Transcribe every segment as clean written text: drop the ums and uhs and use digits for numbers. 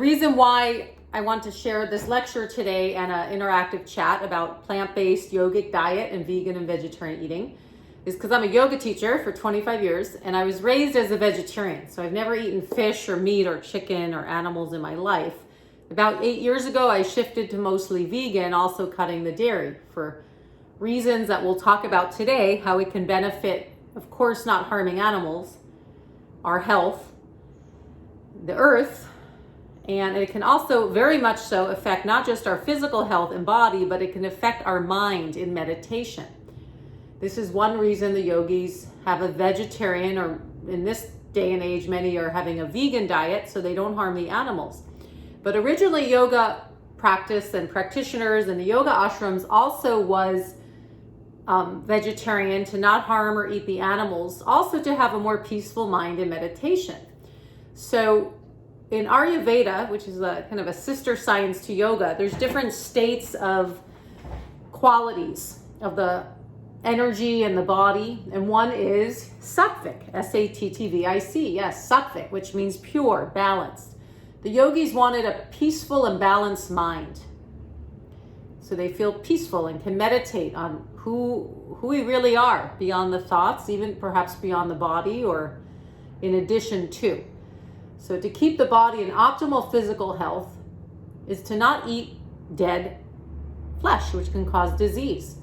reason why I want to share this lecture today and an interactive chat about plant-based yogic diet and vegan and vegetarian eating is because I'm a yoga teacher for 25 years and I was raised as a vegetarian. So I've never eaten fish or meat or chicken or animals in my life. About 8 years ago, I shifted to mostly vegan, also cutting the dairy for reasons that we'll talk about today, how it can benefit, of course, not harming animals, our health, the earth, and it can also very much so affect not just our physical health and body, but it can affect our mind in meditation. This is one reason the yogis have a vegetarian, or in this day and age, many are having a vegan diet so they don't harm the animals. But originally yoga practice and practitioners and the yoga ashrams also was vegetarian, to not harm or eat the animals, also to have a more peaceful mind in meditation. So in Ayurveda, which is a kind of a sister science to yoga, there's different states of qualities of the energy and the body, and one is sattvic, S-A-T-T-V-I-C, yes, sattvic, which means pure, balanced. The yogis wanted a peaceful and balanced mind, so they feel peaceful and can meditate on who we really are beyond the thoughts, even perhaps beyond the body or in addition to. So to keep the body in optimal physical health is to not eat dead flesh, which can cause disease.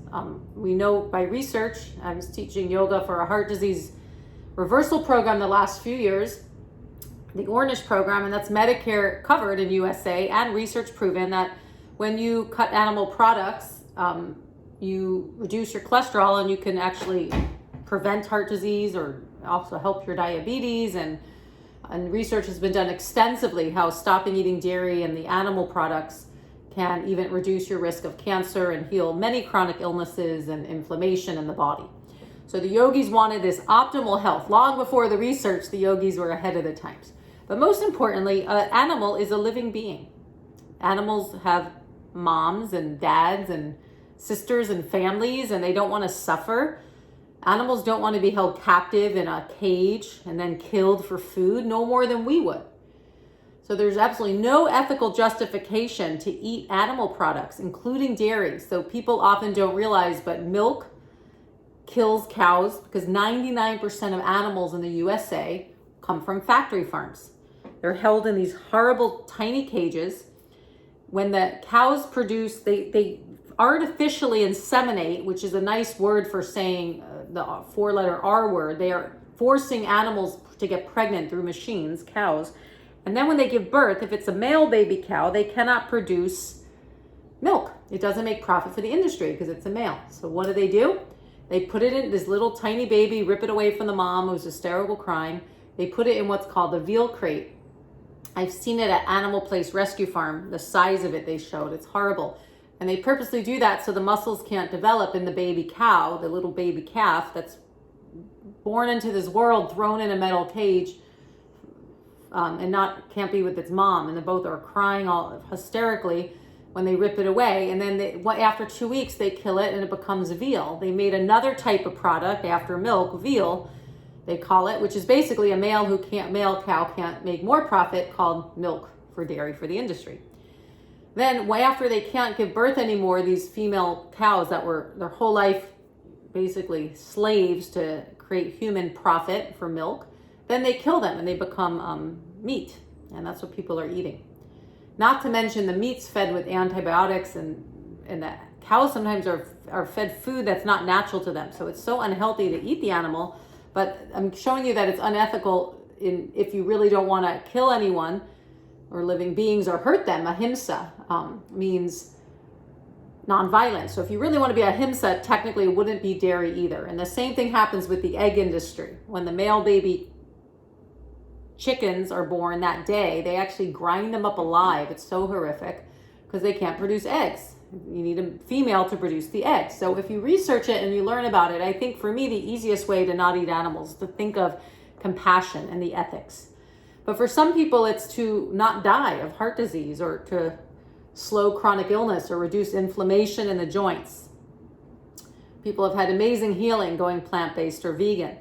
We know by research, I was teaching yoga for a heart disease reversal program the last few years, the Ornish program, and that's Medicare covered in USA, and research proven that when you cut animal products, you reduce your cholesterol and you can actually prevent heart disease or also help your diabetes. And research has been done extensively how stopping eating dairy and the animal products can even reduce your risk of cancer and heal many chronic illnesses and inflammation in the body. So the yogis wanted this optimal health. Long before the research, the yogis were ahead of the times. But most importantly, an animal is a living being. Animals have moms and dads and sisters and families, and they don't want to suffer. Animals don't want to be held captive in a cage and then killed for food, no more than we would. So there's absolutely no ethical justification to eat animal products, including dairy. So people often don't realize, but milk kills cows because 99% of animals in the USA come from factory farms. They're held in these horrible tiny cages. When the cows produce, they artificially inseminate, which is a nice word for saying the four-letter R word. They are forcing animals to get pregnant through machines, cows. And then when they give birth, if it's a male baby cow, they cannot produce milk. It doesn't make profit for the industry because it's a male. So what do? They put it in this little tiny baby, rip it away from the mom who's hysterical crying. They put it in what's called the veal crate. I've seen it at Animal Place Rescue Farm, the size of it they showed. It's horrible. And they purposely do that so the muscles can't develop in the baby cow, the little baby calf that's born into this world, thrown in a metal cage, and can't be with its mom. And they both are crying all hysterically when they rip it away. And then after 2 weeks, they kill it and it becomes veal. They made another type of product after milk, veal, they call it, which is basically a male cow can't make more profit, called milk for dairy for the industry. Then after they can't give birth anymore, these female cows that were their whole life basically slaves to create human profit for milk, then they kill them and they become meat. And that's what people are eating. Not to mention the meat's fed with antibiotics, and the cows sometimes are fed food that's not natural to them. So it's so unhealthy to eat the animal. But I'm showing you that it's unethical if you really don't want to kill anyone or living beings or hurt them. Ahimsa means nonviolence. So if you really want to be ahimsa, technically it wouldn't be dairy either. And the same thing happens with the egg industry. When the male baby chickens are born that day, they actually grind them up alive. It's so horrific because they can't produce eggs. You need a female to produce the egg. So if you research it and you learn about it, I think for me the easiest way to not eat animals is to think of compassion and the ethics. But for some people it's to not die of heart disease or to slow chronic illness or reduce inflammation in the joints. People have had amazing healing going plant-based or vegan.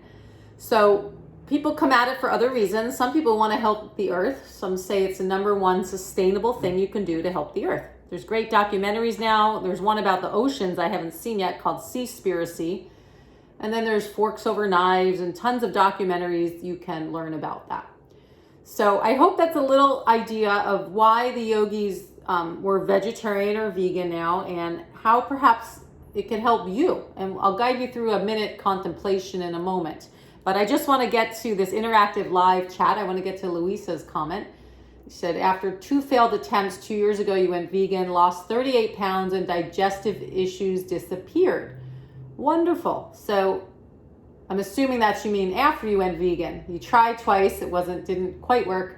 So people come at it for other reasons. Some people want to help the earth. Some say it's the number one sustainable thing you can do to help the earth. There's great documentaries now. There's one about the oceans I haven't seen yet called Seaspiracy. And then there's Forks Over Knives and tons of documentaries you can learn about that. So I hope that's a little idea of why the yogis were vegetarian or vegan now, and how perhaps it can help you. And I'll guide you through a minute contemplation in a moment. But I just want to get to this interactive live chat. I want to get to Louisa's comment. She said, after 2 failed attempts 2 years ago, you went vegan, lost 38 pounds, and digestive issues disappeared. Wonderful. So I'm assuming that you mean after you went vegan. You tried twice, didn't quite work.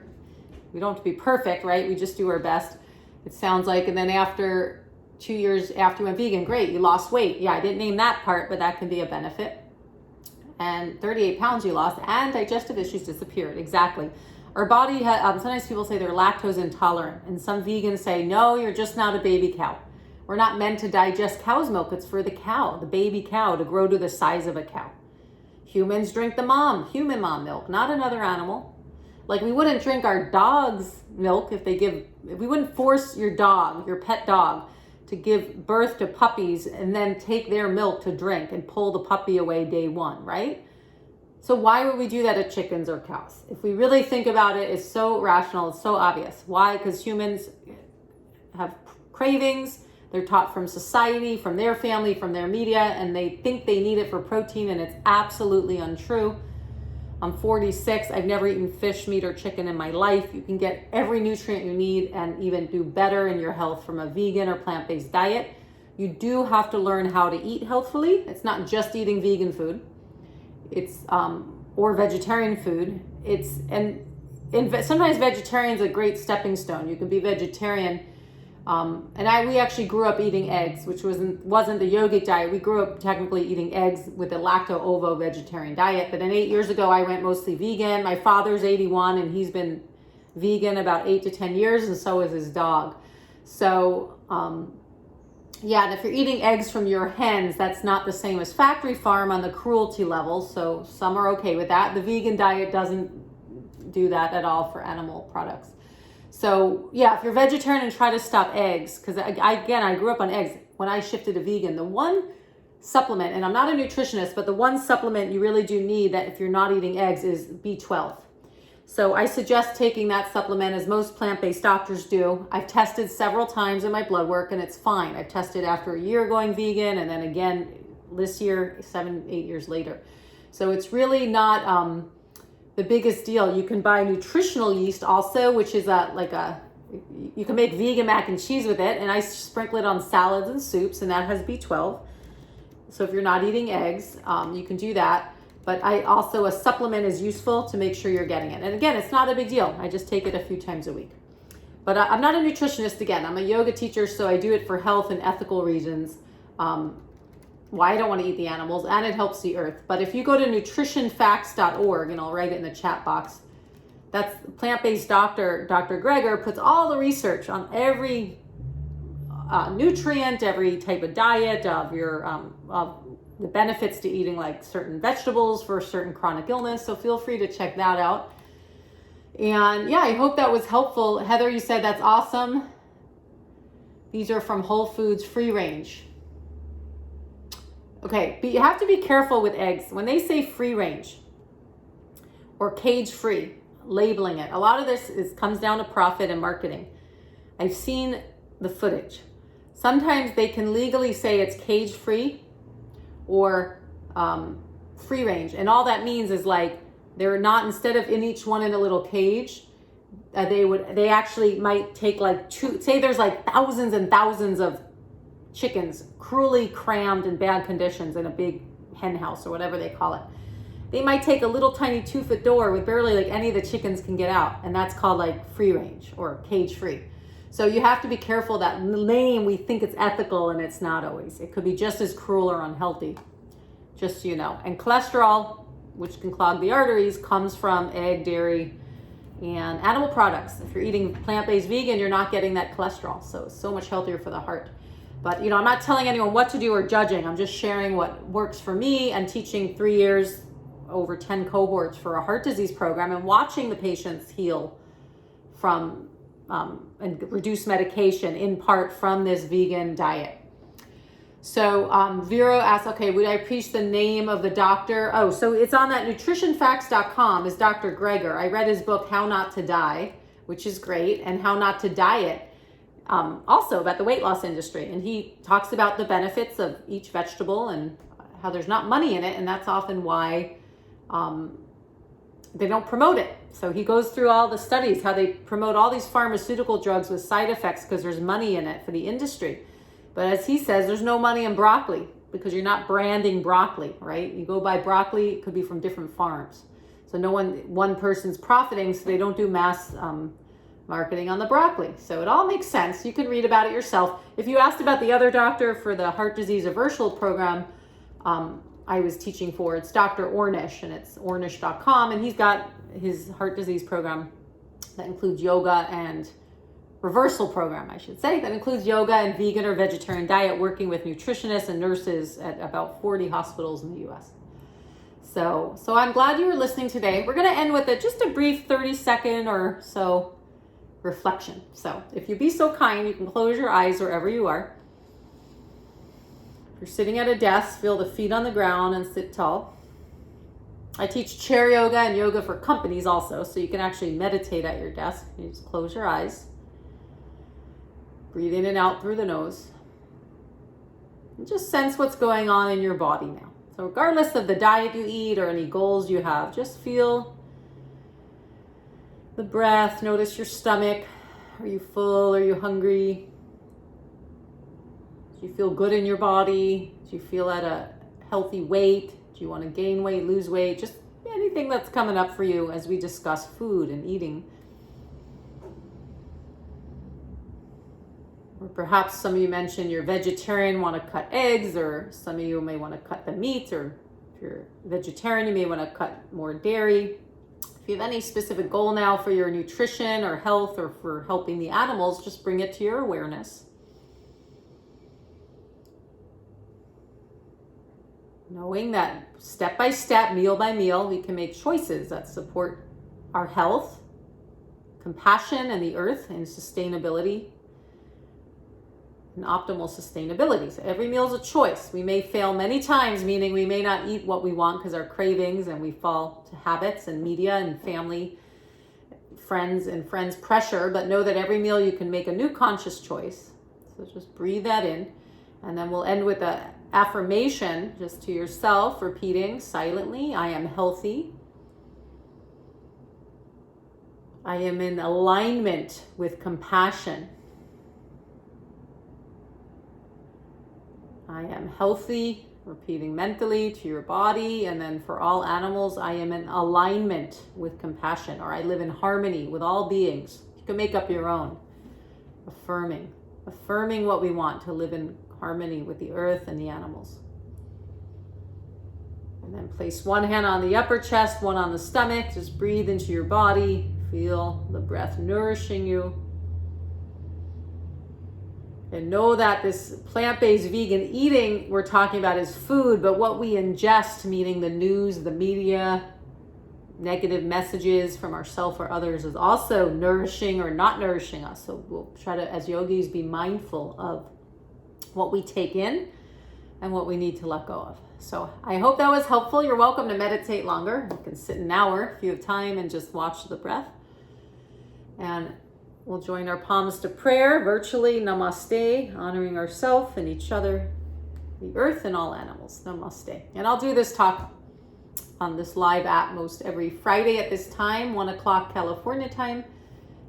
We don't have to be perfect, right? We just do our best. It sounds like, and then after 2 years after you went vegan, great, you lost weight. Yeah, I didn't name that part, but that can be a benefit. And 38 pounds you lost, and digestive issues disappeared. Exactly. Our body, sometimes people say they're lactose intolerant, and some vegans say, no, you're just not a baby cow. We're not meant to digest cow's milk. It's for the cow, the baby cow, to grow to the size of a cow. Humans drink the human mom milk, not another animal. Like, we wouldn't drink our dog's milk if we wouldn't force your dog, your pet dog, to give birth to puppies and then take their milk to drink and pull the puppy away day one, right? So why would we do that to chickens or cows? If we really think about it, it's so rational, it's so obvious. Why? Because humans have cravings. They're taught from society, from their family, from their media, and they think they need it for protein, and it's absolutely untrue. I'm 46. I've never eaten fish, meat, or chicken in my life. You can get every nutrient you need and even do better in your health from a vegan or plant-based diet. You do have to learn how to eat healthfully. It's not just eating vegan food. It's or vegetarian food. Sometimes vegetarian is a great stepping stone. You can be vegetarian. We actually grew up eating eggs, which wasn't the yogic diet. We grew up technically eating eggs with a lacto-ovo vegetarian diet. But then 8 years ago, I went mostly vegan. My father's 81, and he's been vegan about 8 to 10 years, and so is his dog. So, and if you're eating eggs from your hens, that's not the same as factory farm on the cruelty level. So some are okay with that. The vegan diet doesn't do that at all for animal products. So if you're vegetarian and try to stop eggs, because I grew up on eggs. When I shifted to vegan, the one supplement, and I'm not a nutritionist, but the one supplement you really do need that if you're not eating eggs is B12. So I suggest taking that supplement, as most plant-based doctors do. I've tested several times in my blood work, and it's fine. I've tested after a year going vegan, and then again this year, 7-8 years later. So it's really not the biggest deal. You can buy nutritional yeast also, which is you can make vegan mac and cheese with it, and I sprinkle it on salads and soups, and that has B12. So if you're not eating eggs, you can do that. But a supplement is useful to make sure you're getting it. And again, it's not a big deal. I just take it a few times a week. But I'm not a nutritionist again. I'm a yoga teacher, so I do it for health and ethical reasons. Why I don't want to eat the animals, and it helps the earth. But if you go to nutritionfacts.org, and I'll write it in the chat box, that's plant-based doctor, Dr. Greger, puts all the research on every nutrient, every type of diet, of the benefits to eating like certain vegetables for certain chronic illness. So feel free to check that out. And I hope that was helpful. Heather, you said that's awesome. These are from Whole Foods Free Range. Okay, but you have to be careful with eggs. When they say free range or cage free, labeling it, a lot of this comes down to profit and marketing. I've seen the footage. Sometimes they can legally say it's cage free or free range. And all that means is like, they're not, instead of in each one in a little cage, they actually might take like say there's like thousands and thousands of chickens cruelly crammed in bad conditions in a big hen house or whatever they call it. They might take a little tiny 2-foot door with barely like any of the chickens can get out. And that's called like free range or cage free. So you have to be careful. That name, we think it's ethical, and it's not always. It could be just as cruel or unhealthy, just so you know. And cholesterol, which can clog the arteries, comes from egg, dairy, and animal products. If you're eating plant-based vegan, you're not getting that cholesterol. So it's so much healthier for the heart. But, I'm not telling anyone what to do or judging. I'm just sharing what works for me and teaching 3 years over 10 cohorts for a heart disease program and watching the patients heal from and reduce medication in part from this vegan diet. So Vero asks, okay, would I preach the name of the doctor? Oh, so it's on that nutritionfacts.com is Dr. Greger. I read his book, How Not to Die, which is great, and How Not to Diet, also about the weight loss industry. And he talks about the benefits of each vegetable and how there's not money in it, and that's often why they don't promote it. So he goes through all the studies, how they promote all these pharmaceutical drugs with side effects because there's money in it for the industry. But as he says, there's no money in broccoli because you're not branding broccoli, right? You go buy broccoli, it could be from different farms. So one person's profiting, so they don't do mass marketing on the broccoli. So it all makes sense. You can read about it yourself. If you asked about the other doctor for the heart disease reversal program, I was teaching for, it's Dr. Ornish, and it's ornish.com, and he's got his heart disease program that includes yoga and reversal program, I should say, that includes yoga and vegan or vegetarian diet, working with nutritionists and nurses at about 40 hospitals in the US. So I'm glad you were listening today. We're going to end with just a brief 30-second or so reflection. So if you'd be so kind, you can close your eyes wherever you are. If you're sitting at a desk, feel the feet on the ground and sit tall. I teach chair yoga and yoga for companies also, so you can actually meditate at your desk. You just close your eyes. Breathe in and out through the nose. And just sense what's going on in your body now. So regardless of the diet you eat or any goals you have, just feel the breath. Notice your stomach. Are you full? Are you hungry? Do you feel good in your body? Do you feel at a healthy weight? Do you want to gain weight, lose weight? Just anything that's coming up for you as we discuss food and eating. Or perhaps some of you mentioned you're vegetarian, want to cut eggs, or some of you may want to cut the meat, or if you're vegetarian, you may want to cut more dairy. If you have any specific goal now for your nutrition or health or for helping the animals, just bring it to your awareness. Knowing that step by step, meal by meal, we can make choices that support our health, compassion, and the earth, and sustainability. And optimal sustainability. So every meal is a choice. We may fail many times, meaning we may not eat what we want because our cravings, and we fall to habits and media and family, friends pressure, but know that every meal you can make a new conscious choice. So just breathe that in. And then we'll end with an affirmation just to yourself, repeating silently, I am healthy. I am in alignment with compassion. I am healthy, repeating mentally to your body, and then for all animals, I am in alignment with compassion, or I live in harmony with all beings. You can make up your own. Affirming what we want, to live in harmony with the earth and the animals. And then place one hand on the upper chest, one on the stomach. Just breathe into your body. Feel the breath nourishing you. And know that this plant-based vegan eating we're talking about is food, but what we ingest, meaning the news, the media, negative messages from ourselves or others, is also nourishing or not nourishing us. So we'll try to, as yogis, be mindful of what we take in and what we need to let go of. So I hope that was helpful. You're welcome to meditate longer. You can sit an hour if you have time and just watch the breath. And we'll join our palms to prayer virtually. Namaste, honoring ourselves and each other, the earth and all animals. Namaste. And I'll do this talk on this live app most every Friday at this time, 1 o'clock California time,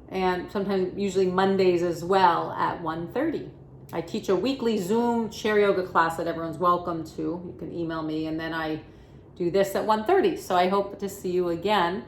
and sometimes usually Mondays as well at 1:30. I teach a weekly Zoom chair yoga class that everyone's welcome to. You can email me, and then I do this at 1:30. So I hope to see you again.